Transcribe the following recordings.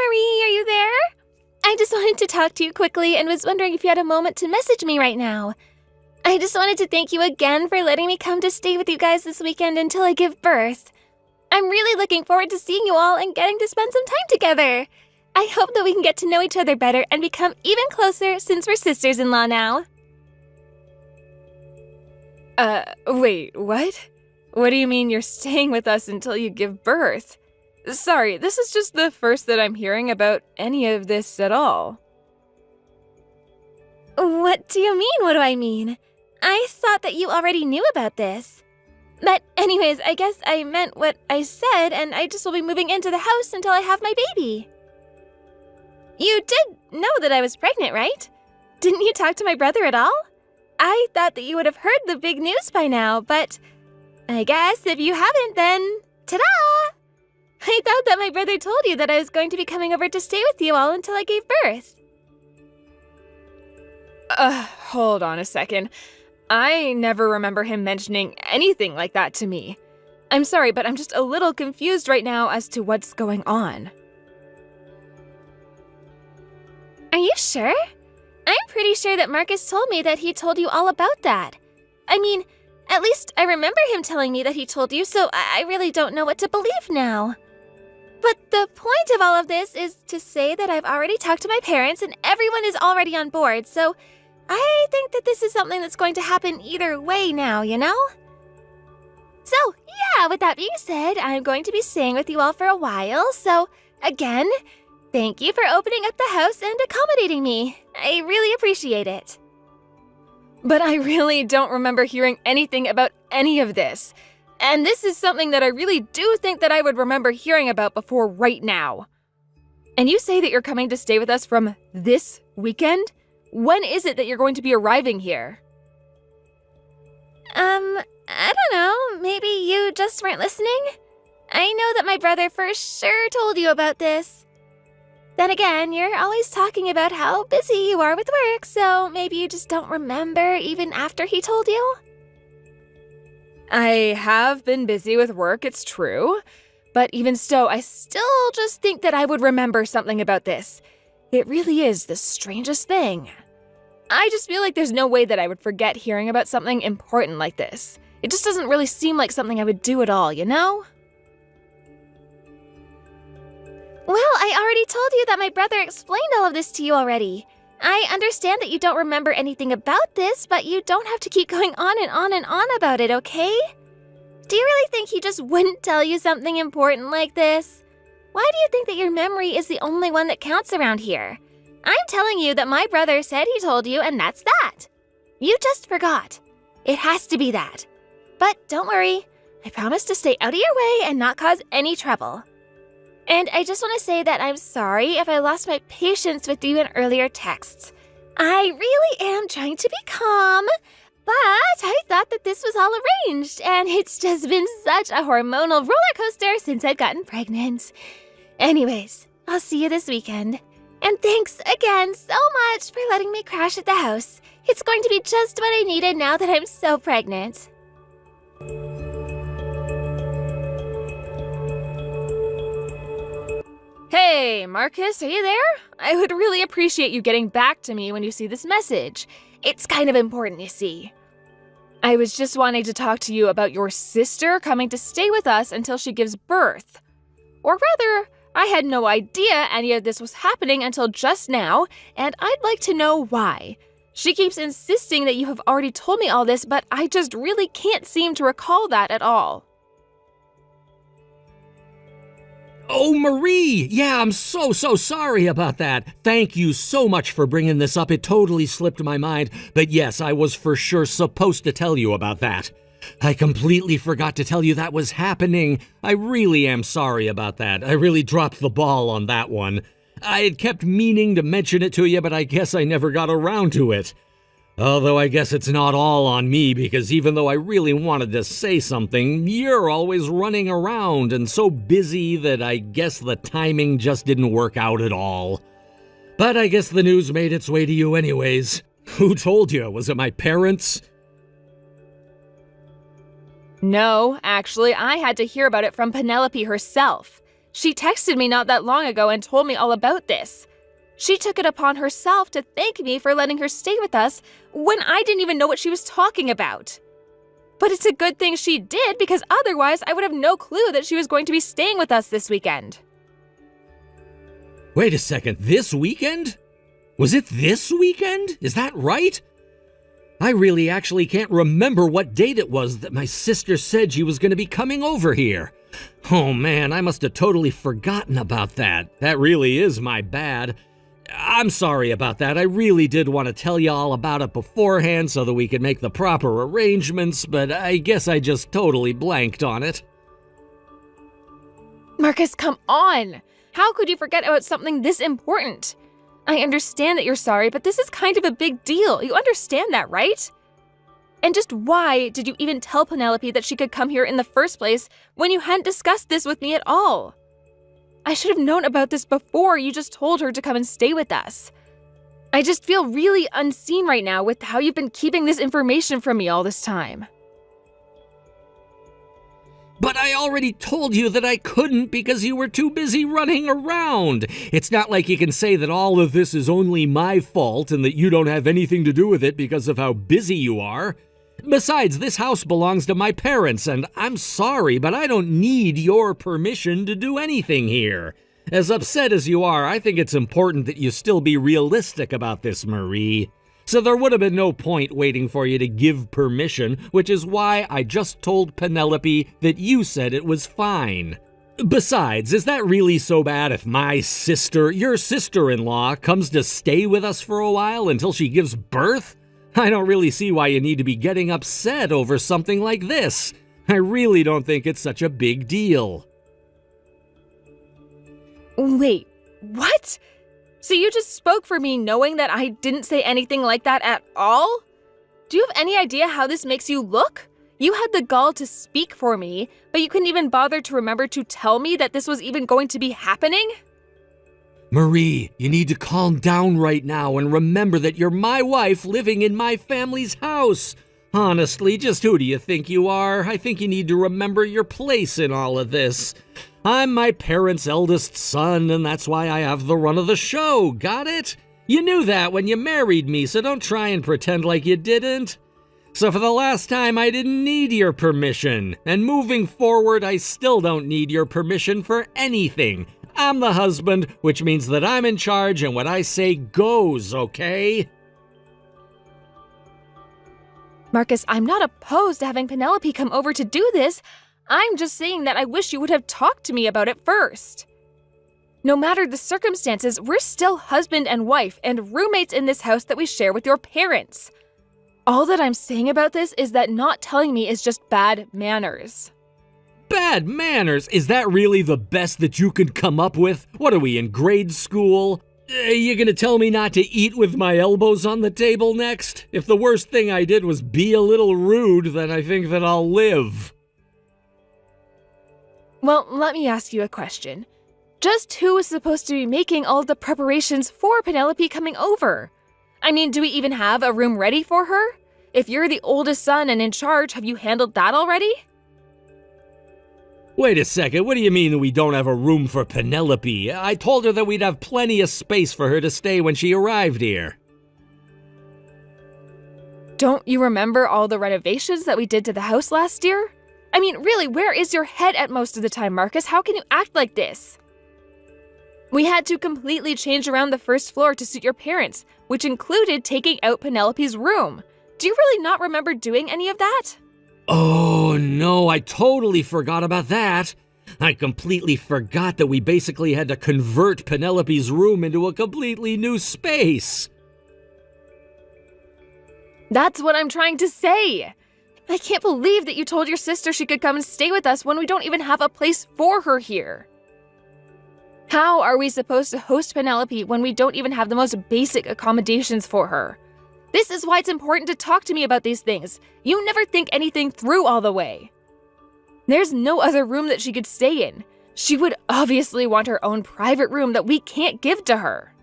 Marie, are you there? I just wanted to talk to you quickly and was wondering if you had a moment to message me right now. I just wanted to thank you again for letting me come to stay with you guys this weekend until I give birth. I'm really looking forward to seeing you all and getting to spend some time together. I hope that we can get to know each other better and become even closer since we're sisters-in-law now. Wait, what? What do you mean you're staying with us until you give birth? Sorry, this is just the first that I'm hearing about any of this at all. What do you mean, what do I mean? I thought that you already knew about this. But anyways, I guess I meant what I said, and I just will be moving into the house until I have my baby. You did know that I was pregnant, right? Didn't you talk to my brother at all? I thought that you would have heard the big news by now, but I guess if you haven't, then ta-da! I thought that my brother told you that I was going to be coming over to stay with you all until I gave birth. Hold on a second. I never remember him mentioning anything like that to me. I'm sorry, but I'm just a little confused right now as to what's going on. Are you sure? I'm pretty sure that Marcus told me that he told you all about that. I mean, at least I remember him telling me that he told you, so I really don't know what to believe now. But the point of all of this is to say that I've already talked to my parents and everyone is already on board, so I think that this is something that's going to happen either way now, you know? So, yeah, with that being said, I'm going to be staying with you all for a while, so again, thank you for opening up the house and accommodating me. I really appreciate it. But I really don't remember hearing anything about any of this. And this is something that I really do think that I would remember hearing about before right now. And you say that you're coming to stay with us from this weekend? When is it that you're going to be arriving here? I don't know. Maybe you just weren't listening? I know that my brother for sure told you about this. Then again, you're always talking about how busy you are with work, so maybe you just don't remember even after he told you? I have been busy with work, it's true. But even so, I still just think that I would remember something about this. It really is the strangest thing. I just feel like there's no way that I would forget hearing about something important like this. It just doesn't really seem like something I would do at all, you know? Well, I already told you that my brother explained all of this to you already. I understand that you don't remember anything about this, but you don't have to keep going on and on and on about it, okay? Do you really think he just wouldn't tell you something important like this? Why do you think that your memory is the only one that counts around here? I'm telling you that my brother said he told you, and that's that. You just forgot. It has to be that. But don't worry, I promise to stay out of your way and not cause any trouble. And I just want to say that I'm sorry if I lost my patience with you in earlier texts. I really am trying to be calm, but I thought that this was all arranged, and it's just been such a hormonal roller coaster since I've gotten pregnant. Anyways, I'll see you this weekend. And thanks again so much for letting me crash at the house. It's going to be just what I needed now that I'm so pregnant. Hey, Marcus, are you there? I would really appreciate you getting back to me when you see this message. It's kind of important, you see. I was just wanting to talk to you about your sister coming to stay with us until she gives birth. Or rather, I had no idea any of this was happening until just now, and I'd like to know why. She keeps insisting that you have already told me all this, but I just really can't seem to recall that at all. Oh, Marie! Yeah, I'm so sorry about that. Thank you so much for bringing this up. It totally slipped my mind. But yes, I was for sure supposed to tell you about that. I completely forgot to tell you that was happening. I really am sorry about that. I really dropped the ball on that one. I had kept meaning to mention it to you, but I guess I never got around to it. Although I guess it's not all on me, because even though I really wanted to say something, you're always running around and so busy that I guess the timing just didn't work out at all. But I guess the news made its way to you anyways. Who told you? Was it my parents? No, actually, I had to hear about it from Penelope herself. She texted me not that long ago and told me all about this. She took it upon herself to thank me for letting her stay with us when I didn't even know what she was talking about. But it's a good thing she did, because otherwise I would have no clue that she was going to be staying with us this weekend. Wait a second, this weekend? Was it this weekend? Is that right? I really actually can't remember what date it was that my sister said she was going to be coming over here. Oh man, I must have totally forgotten about that. That really is my bad. I'm sorry about that. I really did want to tell you all about it beforehand so that we could make the proper arrangements, but I guess I just totally blanked on it. Marcus, come on! How could you forget about something this important? I understand that you're sorry, but this is kind of a big deal. You understand that, right? And just why did you even tell Penelope that she could come here in the first place when you hadn't discussed this with me at all? I should have known about this before you just told her to come and stay with us. I just feel really unseen right now with how you've been keeping this information from me all this time. But I already told you that I couldn't because you were too busy running around. It's not like you can say that all of this is only my fault and that you don't have anything to do with it because of how busy you are. Besides, this house belongs to my parents, and I'm sorry, but I don't need your permission to do anything here. As upset as you are, I think it's important that you still be realistic about this, Marie. So there would have been no point waiting for you to give permission, which is why I just told Penelope that you said it was fine. Besides, is that really so bad if my sister, your sister-in-law, comes to stay with us for a while until she gives birth? I don't really see why you need to be getting upset over something like this. I really don't think it's such a big deal. Wait, what? So you just spoke for me knowing that I didn't say anything like that at all? Do you have any idea how this makes you look? You had the gall to speak for me, but you couldn't even bother to remember to tell me that this was even going to be happening? Marie, you need to calm down right now and remember that you're my wife living in my family's house. Honestly, just who do you think you are? I think you need to remember your place in all of this. I'm my parents' eldest son, and that's why I have the run of the show. Got it? You knew that when you married me, so don't try and pretend like you didn't. So for the last time, I didn't need your permission. And moving forward, I still don't need your permission for anything. I'm the husband, which means that I'm in charge, and what I say goes, okay? Marcus, I'm not opposed to having Penelope come over to do this. I'm just saying that I wish you would have talked to me about it first. No matter the circumstances, we're still husband and wife and roommates in this house that we share with your parents. All that I'm saying about this is that not telling me is just bad manners. Bad manners? Is that really the best that you can come up with? What are we, in grade school? You gonna tell me not to eat with my elbows on the table next? If the worst thing I did was be a little rude, then I think that I'll live. Well, let me ask you a question. Just who is supposed to be making all the preparations for Penelope coming over? I mean, do we even have a room ready for her? If you're the oldest son and in charge, have you handled that already? Wait a second, what do you mean that we don't have a room for Penelope? I told her that we'd have plenty of space for her to stay when she arrived here. Don't you remember all the renovations that we did to the house last year? I mean, really, where is your head at most of the time, Marcus? How can you act like this? We had to completely change around the first floor to suit your parents, which included taking out Penelope's room. Do you really not remember doing any of that? Oh no, I totally forgot about that. I completely forgot that we basically had to convert Penelope's room into a completely new space. That's what I'm trying to say. I can't believe that you told your sister she could come and stay with us when we don't even have a place for her here. How are we supposed to host Penelope when we don't even have the most basic accommodations for her? This is why it's important to talk to me about these things. You never think anything through all the way. There's no other room that she could stay in. She would obviously want her own private room that we can't give to her.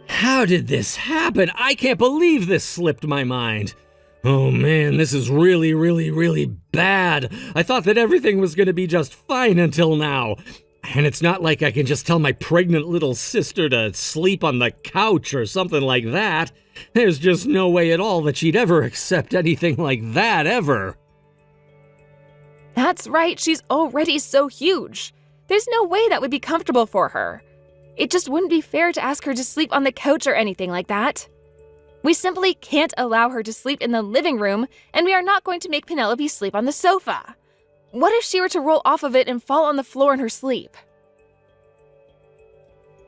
How did this happen? I can't believe this slipped my mind. Oh man, this is really, really, really bad. I thought that everything was going to be just fine until now. And it's not like I can just tell my pregnant little sister to sleep on the couch or something like that. There's just no way at all that she'd ever accept anything like that, ever. That's right, she's already so huge. There's no way that would be comfortable for her. It just wouldn't be fair to ask her to sleep on the couch or anything like that. We simply can't allow her to sleep in the living room, and we are not going to make Penelope sleep on the sofa. What if she were to roll off of it and fall on the floor in her sleep?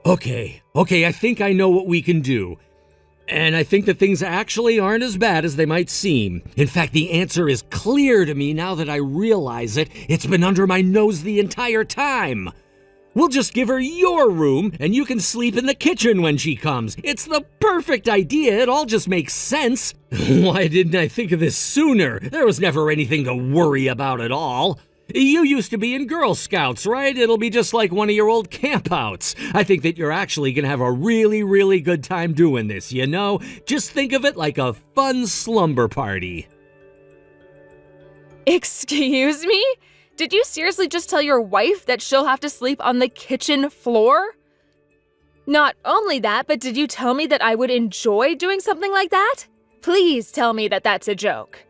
Okay, I think I know what we can do. And I think that things actually aren't as bad as they might seem. In fact, the answer is clear to me now that I realize it. It's been under my nose the entire time. We'll just give her your room, and you can sleep in the kitchen when she comes. It's the perfect idea. It all just makes sense. Why didn't I think of this sooner? There was never anything to worry about at all. You used to be in Girl Scouts, right? It'll be just like one of your old campouts. I think that you're actually going to have a really, really good time doing this, you know? Just think of it like a fun slumber party. Excuse me? Did you seriously just tell your wife that she'll have to sleep on the kitchen floor? Not only that, but did you tell me that I would enjoy doing something like that? Please tell me that that's a joke.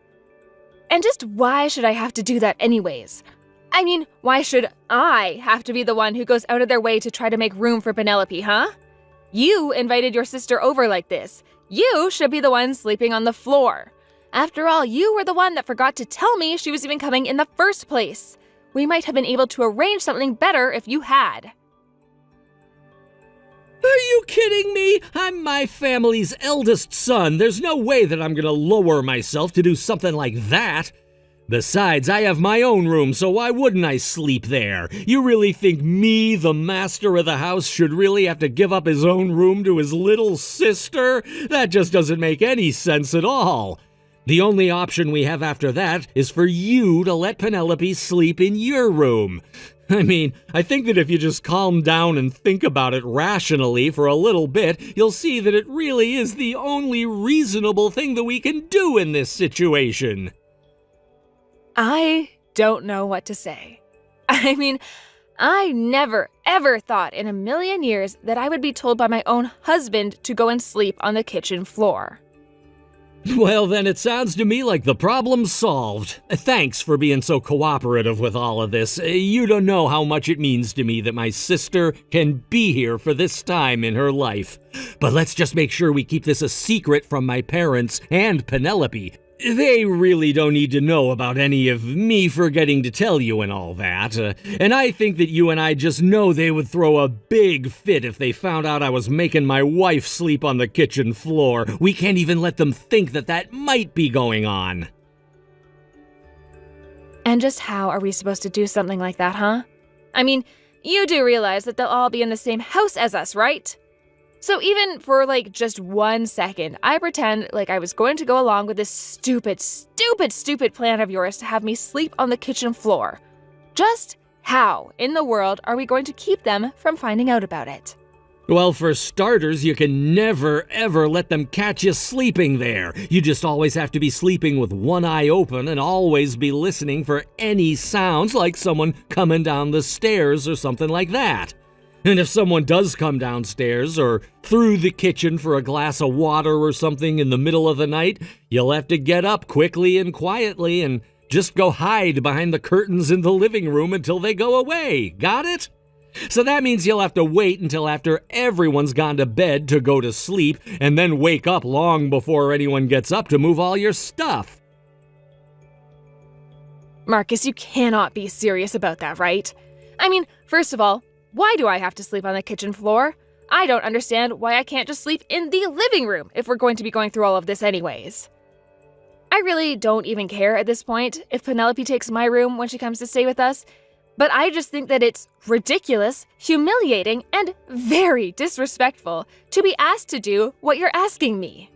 And just why should I have to do that anyways? I mean, why should I have to be the one who goes out of their way to try to make room for Penelope, huh? You invited your sister over like this. You should be the one sleeping on the floor. After all, you were the one that forgot to tell me she was even coming in the first place. We might have been able to arrange something better if you had. Are you kidding me? I'm my family's eldest son. There's no way that I'm going to lower myself to do something like that. Besides, I have my own room, so why wouldn't I sleep there? You really think me, the master of the house, should really have to give up his own room to his little sister? That just doesn't make any sense at all. The only option we have after that is for you to let Penelope sleep in your room. I mean, I think that if you just calm down and think about it rationally for a little bit, you'll see that it really is the only reasonable thing that we can do in this situation. I don't know what to say. I mean, I never, ever thought in a million years that I would be told by my own husband to go and sleep on the kitchen floor. Well, then it sounds to me like the problem's solved. Thanks for being so cooperative with all of this. You don't know how much it means to me that my sister can be here for this time in her life. But let's just make sure we keep this a secret from my parents and Penelope. They really don't need to know about any of me forgetting to tell you and all that. And I think that you and I just know they would throw a big fit if they found out I was making my wife sleep on the kitchen floor. We can't even let them think that that might be going on. And just how are we supposed to do something like that, huh? I mean, you do realize that they'll all be in the same house as us, right? So even for just 1 second, I pretend like I was going to go along with this stupid plan of yours to have me sleep on the kitchen floor. Just how in the world are we going to keep them from finding out about it? Well, for starters, you can never, ever let them catch you sleeping there. You just always have to be sleeping with one eye open and always be listening for any sounds like someone coming down the stairs or something like that. And if someone does come downstairs or through the kitchen for a glass of water or something in the middle of the night, you'll have to get up quickly and quietly and just go hide behind the curtains in the living room until they go away. Got it? So that means you'll have to wait until after everyone's gone to bed to go to sleep and then wake up long before anyone gets up to move all your stuff. Marcus, you cannot be serious about that, right? I mean, first of all, why do I have to sleep on the kitchen floor? I don't understand why I can't just sleep in the living room if we're going to be going through all of this anyways. I really don't even care at this point if Penelope takes my room when she comes to stay with us, but I just think that it's ridiculous, humiliating, and very disrespectful to be asked to do what you're asking me.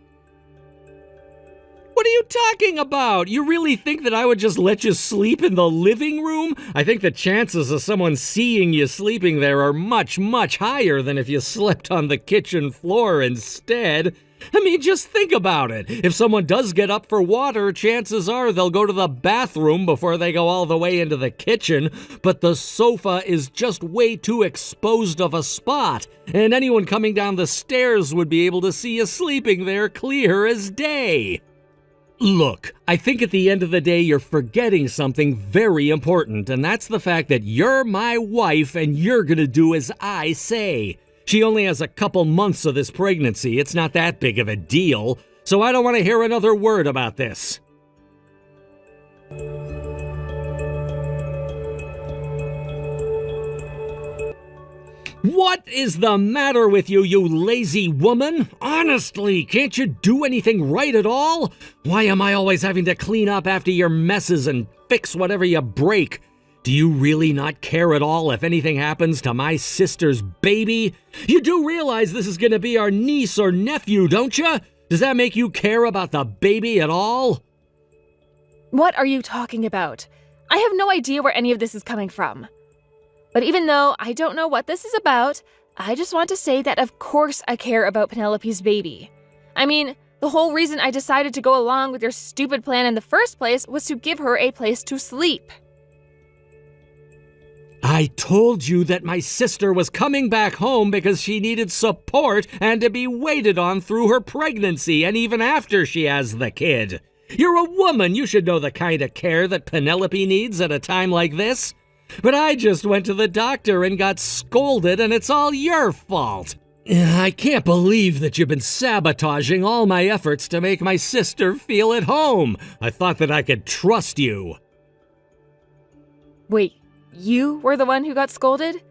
What are you talking about? You really think that I would just let you sleep in the living room? I think the chances of someone seeing you sleeping there are much, much higher than if you slept on the kitchen floor instead. I mean, just think about it. If someone does get up for water, chances are they'll go to the bathroom before they go all the way into the kitchen, but the sofa is just way too exposed of a spot, and anyone coming down the stairs would be able to see you sleeping there clear as day. Look, I think at the end of the day you're forgetting something very important, and that's the fact that you're my wife and you're gonna do as I say. She only has a couple months of this pregnancy. It's not that big of a deal, so I don't want to hear another word about this. What is the matter with you, you lazy woman? Honestly, can't you do anything right at all? Why am I always having to clean up after your messes and fix whatever you break? Do you really not care at all if anything happens to my sister's baby? You do realize this is going to be our niece or nephew, don't you? Does that make you care about the baby at all? What are you talking about? I have no idea where any of this is coming from. But even though I don't know what this is about, I just want to say that of course I care about Penelope's baby. I mean, the whole reason I decided to go along with your stupid plan in the first place was to give her a place to sleep. I told you that my sister was coming back home because she needed support and to be waited on through her pregnancy and even after she has the kid. You're a woman, you should know the kind of care that Penelope needs at a time like this. But I just went to the doctor and got scolded, and it's all your fault. I can't believe that you've been sabotaging all my efforts to make my sister feel at home. I thought that I could trust you. Wait, you were the one who got scolded?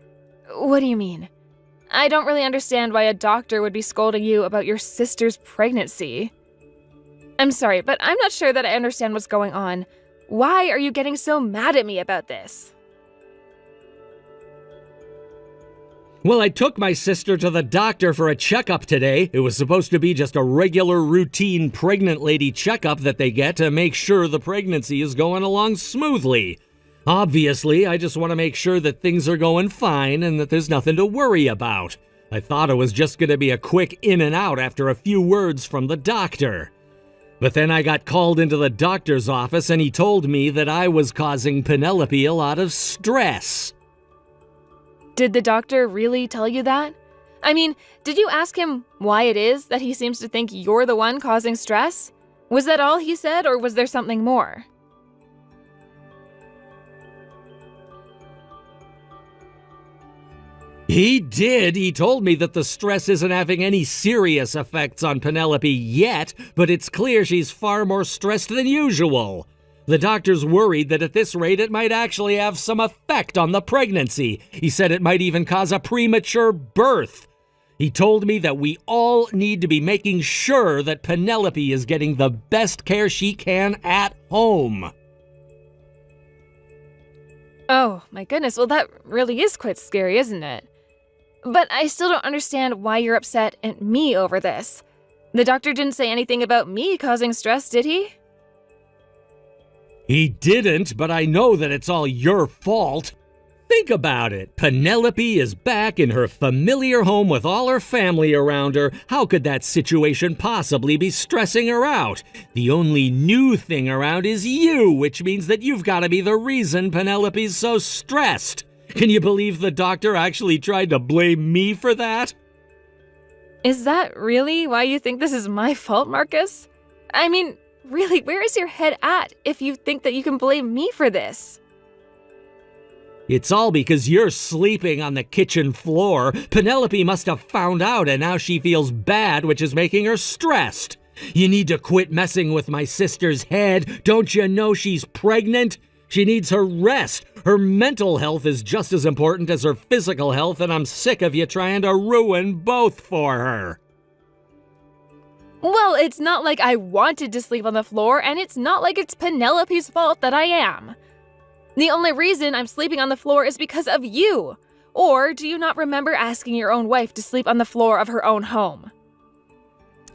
What do you mean? I don't really understand why a doctor would be scolding you about your sister's pregnancy. I'm sorry, but I'm not sure that I understand what's going on. Why are you getting so mad at me about this? Well, I took my sister to the doctor for a checkup today. It was supposed to be just a regular routine pregnant lady checkup that they get to make sure the pregnancy is going along smoothly. Obviously, I just want to make sure that things are going fine and that there's nothing to worry about. I thought it was just going to be a quick in and out after a few words from the doctor. But then I got called into the doctor's office and he told me that I was causing Penelope a lot of stress. Did the doctor really tell you that? I mean, did you ask him why it is that he seems to think you're the one causing stress? Was that all he said, or was there something more? He did. He told me that the stress isn't having any serious effects on Penelope yet, but it's clear she's far more stressed than usual. The doctor's worried that at this rate it might actually have some effect on the pregnancy. He said it might even cause a premature birth. He told me that we all need to be making sure that Penelope is getting the best care she can at home. Oh, my goodness. Well, that really is quite scary, isn't it? But I still don't understand why you're upset at me over this. The doctor didn't say anything about me causing stress, did he? He didn't, but I know that it's all your fault. Think about it. Penelope is back in her familiar home with all her family around her. How could that situation possibly be stressing her out? The only new thing around is you, which means that you've got to be the reason Penelope's so stressed. Can you believe the doctor actually tried to blame me for that? Is that really why you think this is my fault, Marcus? I mean, really, where is your head at if you think that you can blame me for this? It's all because you're sleeping on the kitchen floor. Penelope must have found out and now she feels bad, which is making her stressed. You need to quit messing with my sister's head. Don't you know she's pregnant? She needs her rest. Her mental health is just as important as her physical health, and I'm sick of you trying to ruin both for her. Well, it's not like I wanted to sleep on the floor, and it's not like it's Penelope's fault that I am. The only reason I'm sleeping on the floor is because of you. Or do you not remember asking your own wife to sleep on the floor of her own home?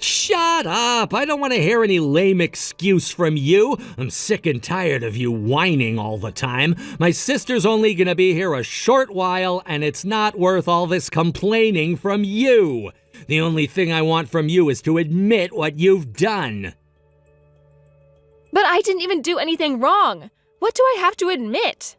Shut up! I don't want to hear any lame excuse from you. I'm sick and tired of you whining all the time. My sister's only gonna be here a short while, and it's not worth all this complaining from you. The only thing I want from you is to admit what you've done. But I didn't even do anything wrong. What do I have to admit?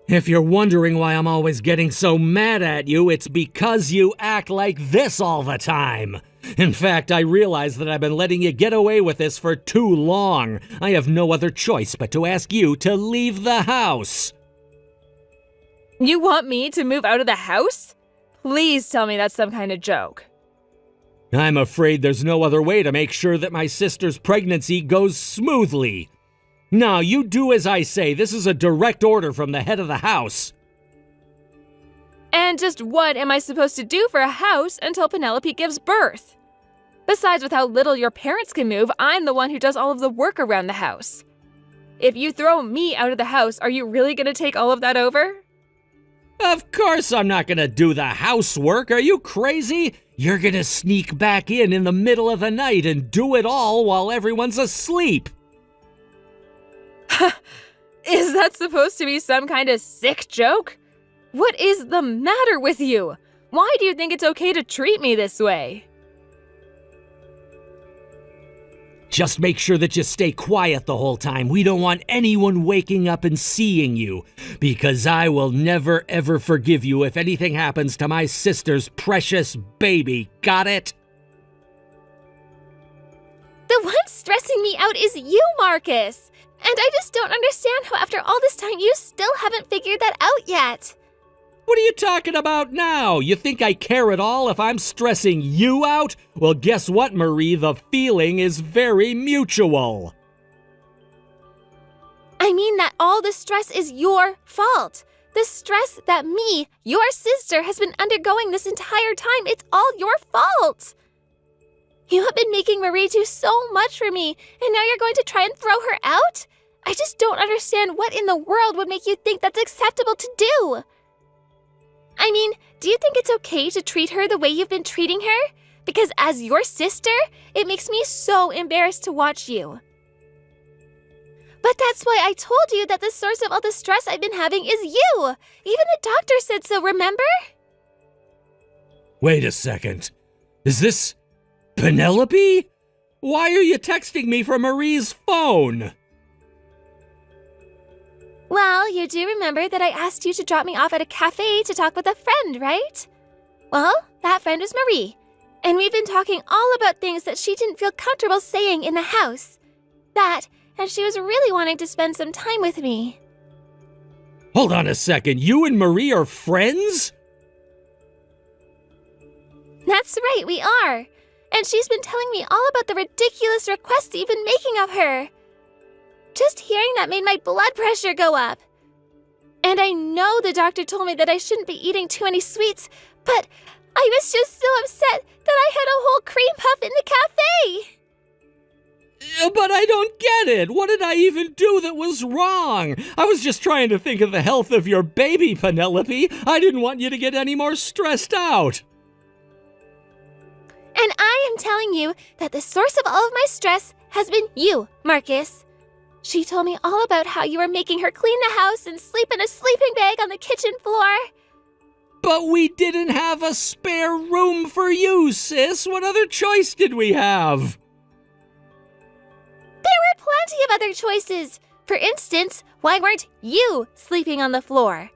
If you're wondering why I'm always getting so mad at you, it's because you act like this all the time. In fact, I realize that I've been letting you get away with this for too long. I have no other choice but to ask you to leave the house. You want me to move out of the house? Please tell me that's some kind of joke. I'm afraid there's no other way to make sure that my sister's pregnancy goes smoothly. Now, you do as I say. This is a direct order from the head of the house. And just what am I supposed to do for a house until Penelope gives birth? Besides, with how little your parents can move, I'm the one who does all of the work around the house. If you throw me out of the house, are you really going to take all of that over? Of course I'm not gonna do the housework. Are you crazy? You're gonna sneak back in the middle of the night and do it all while everyone's asleep. Is that supposed to be some kind of sick joke? What is the matter with you? Why do you think it's okay to treat me this way? Just make sure that you stay quiet the whole time. We don't want anyone waking up and seeing you, because I will never ever forgive you if anything happens to my sister's precious baby. Got it? The one stressing me out is you, Marcus. And I just don't understand how after all this time you still haven't figured that out yet. What are you talking about now? You think I care at all if I'm stressing you out? Well, guess what, Marie? The feeling is very mutual. I mean that all the stress is your fault. The stress that me, your sister, has been undergoing this entire time, it's all your fault. You have been making Marie do so much for me, and now you're going to try and throw her out? I just don't understand what in the world would make you think that's acceptable to do. I mean, do you think it's okay to treat her the way you've been treating her? Because as your sister, it makes me so embarrassed to watch you. But that's why I told you that the source of all the stress I've been having is you. Even the doctor said so, remember? Wait a second. Is this Penelope? Why are you texting me from Marie's phone? Well, you do remember that I asked you to drop me off at a cafe to talk with a friend, right? Well, that friend was Marie. And we've been talking all about things that she didn't feel comfortable saying in the house. That, and she was really wanting to spend some time with me. Hold on a second. You and Marie are friends? That's right, we are. And she's been telling me all about the ridiculous requests you've been making of her. Just hearing that made my blood pressure go up. And I know the doctor told me that I shouldn't be eating too many sweets, but I was just so upset that I had a whole cream puff in the cafe. But I don't get it. What did I even do that was wrong? I was just trying to think of the health of your baby, Penelope. I didn't want you to get any more stressed out. And I am telling you that the source of all of my stress has been you, Marcus. She told me all about how you were making her clean the house and sleep in a sleeping bag on the kitchen floor. But we didn't have a spare room for you, sis. What other choice did we have? There were plenty of other choices. For instance, why weren't you sleeping on the floor?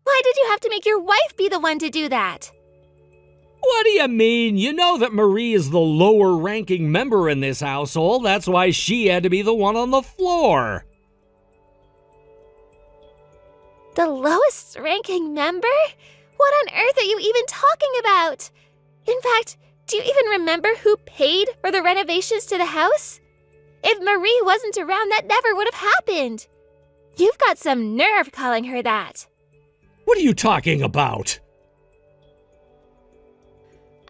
Why did you have to make your wife be the one to do that? What do you mean? You know that Marie is the lower-ranking member in this household. That's why she had to be the one on the floor. The lowest ranking member? What on earth are you even talking about? In fact, do you even remember who paid for the renovations to the house? If Marie wasn't around, that never would have happened. You've got some nerve calling her that. What are you talking about?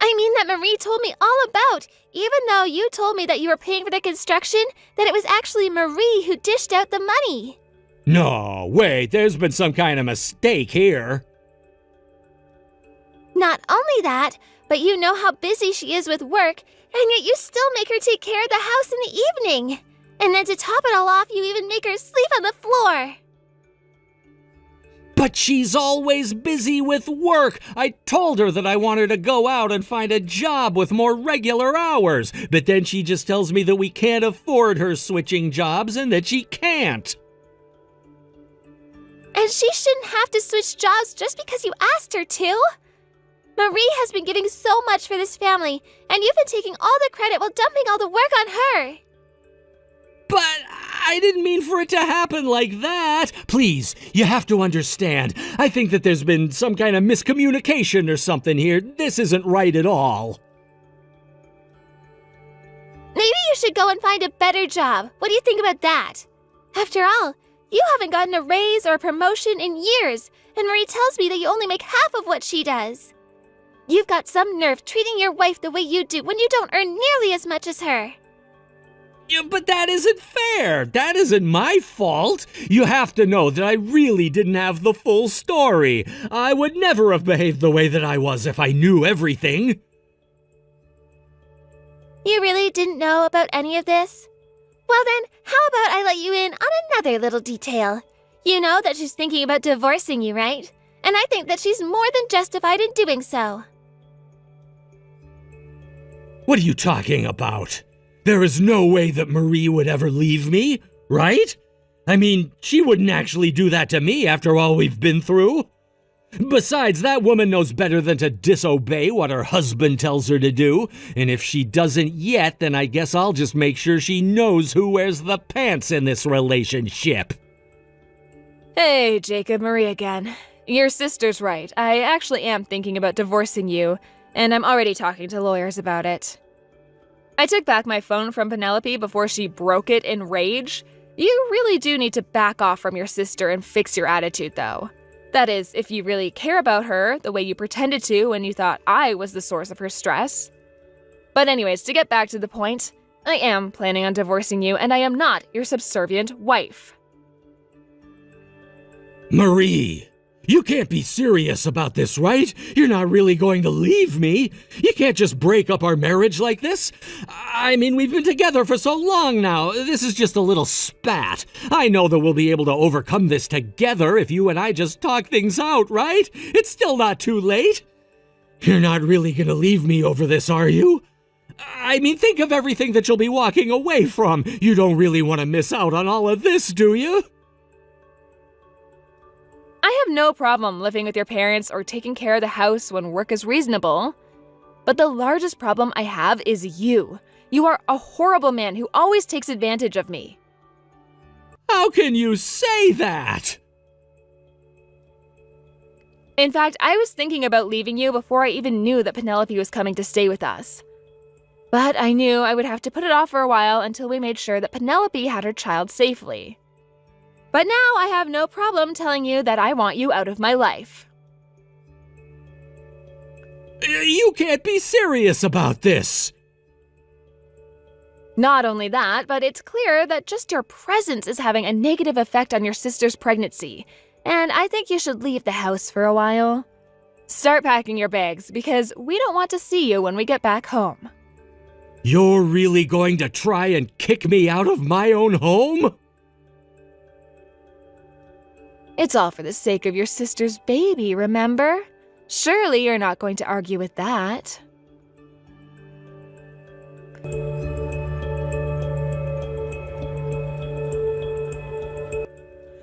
I mean that Marie told me all about, even though you told me that you were paying for the construction, that it was actually Marie who dished out the money. No, wait, there's been some kind of mistake here. Not only that, But you know how busy she is with work, and yet you still make her take care of the house in the evening. And then to top it all off, you even make her sleep on the floor. But she's always busy with work. I told her that I want her to go out and find a job with more regular hours. But then she just tells me that we can't afford her switching jobs and that she can't. And she shouldn't have to switch jobs just because you asked her to. Marie has been giving so much for this family, and you've been taking all the credit while dumping all the work on her. But I didn't mean for it to happen like that. Please, you have to understand. I think that there's been some kind of miscommunication or something here. This isn't right at all. Maybe you should go and find a better job. What do you think about that? After all, you haven't gotten a raise or a promotion in years, and Marie tells me that you only make half of what she does. You've got some nerve treating your wife the way you do when you don't earn nearly as much as her. Yeah, but that isn't fair. That isn't my fault. You have to know that I really didn't have the full story. I would never have behaved the way that I was if I knew everything. You really didn't know about any of this? Well then, how about I let you in on another little detail? You know that she's thinking about divorcing you, right? And I think that she's more than justified in doing so. What are you talking about? There is no way that Marie would ever leave me, right? I mean, she wouldn't actually do that to me after all we've been through. Besides, that woman knows better than to disobey what her husband tells her to do. And if she doesn't yet, then I guess I'll just make sure she knows who wears the pants in this relationship. Hey, Jacob, Marie again. Your sister's right. I actually am thinking about divorcing you, and I'm already talking to lawyers about it. I took back my phone from Penelope before she broke it in rage. You really do need to back off from your sister and fix your attitude, though. That is, if you really care about her the way you pretended to when you thought I was the source of her stress. But anyways, to get back to the point, I am planning on divorcing you, and I am not your subservient wife. Marie! You can't be serious about this, right? You're not really going to leave me. You can't just break up our marriage like this. I mean, we've been together for so long now. This is just a little spat. I know that we'll be able to overcome this together if you and I just talk things out, right? It's still not too late. You're not really going to leave me over this, are you? I mean, think of everything that you'll be walking away from. You don't really want to miss out on all of this, do you? I have no problem living with your parents or taking care of the house when work is reasonable. But the largest problem I have is you. You are a horrible man who always takes advantage of me. How can you say that? In fact, I was thinking about leaving you before I even knew that Penelope was coming to stay with us. But I knew I would have to put it off for a while until we made sure that Penelope had her child safely. But now I have no problem telling you that I want you out of my life. You can't be serious about this. Not only that, but it's clear that just your presence is having a negative effect on your sister's pregnancy, and I think you should leave the house for a while. Start packing your bags, because we don't want to see you when we get back home. You're really going to try and kick me out of my own home? It's all for the sake of your sister's baby, remember? Surely you're not going to argue with that.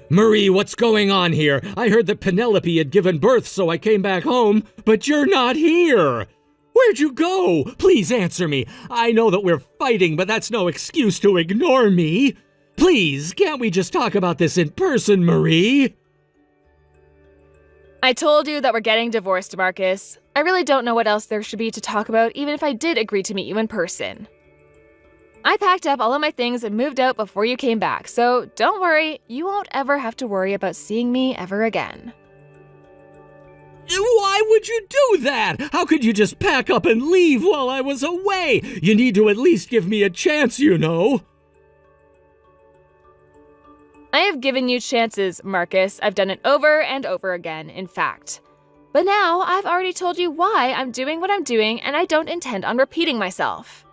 Marie, what's going on here? I heard that Penelope had given birth, so I came back home, but you're not here. Where'd you go? Please answer me. I know that we're fighting, but that's no excuse to ignore me. Please, can't we just talk about this in person, Marie? I told you that we're getting divorced, Marcus. I really don't know what else there should be to talk about, even if I did agree to meet you in person. I packed up all of my things and moved out before you came back, so don't worry, you won't ever have to worry about seeing me ever again. Why would you do that? How could you just pack up and leave while I was away? You need to at least give me a chance, you know. I have given you chances, Marcus. I've done it over and over again, in fact. But now I've already told you why I'm doing what I'm doing, and I don't intend on repeating myself.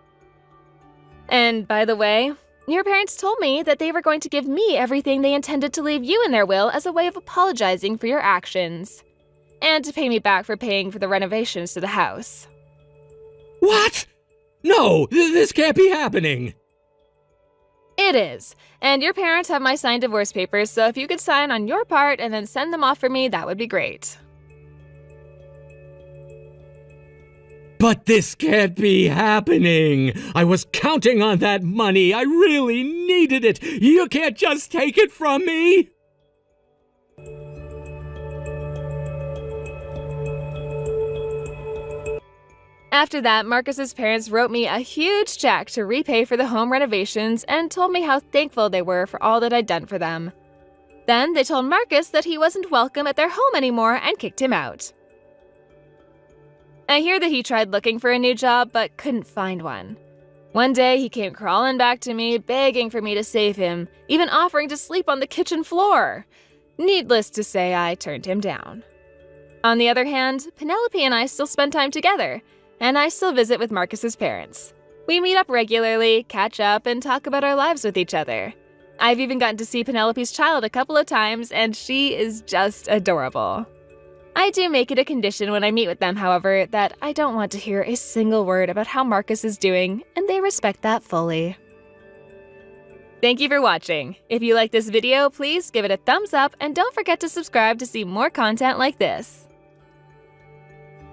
And by the way, your parents told me that they were going to give me everything they intended to leave you in their will as a way of apologizing for your actions, and to pay me back for paying for the renovations to the house. What? No, this can't be happening. It is, and your parents have my signed divorce papers, so if you could sign on your part and then send them off for me, that would be great. But this can't be happening. I was counting on that money. I really needed it. You can't just take it from me. After that, Marcus's parents wrote me a huge check to repay for the home renovations and told me how thankful they were for all that I'd done for them. Then they told Marcus that he wasn't welcome at their home anymore and kicked him out. I hear that he tried looking for a new job but couldn't find one. One day he came crawling back to me, begging for me to save him, even offering to sleep on the kitchen floor. Needless to say, I turned him down. On the other hand, Penelope and I still spend time together, and I still visit with Marcus's parents. We meet up regularly, catch up, and talk about our lives with each other. I've even gotten to see Penelope's child a couple of times, and she is just adorable. I do make it a condition when I meet with them, however, that I don't want to hear a single word about how Marcus is doing, and they respect that fully. Thank you for watching. If you like this video, please give it a thumbs up, and don't forget to subscribe to see more content like this.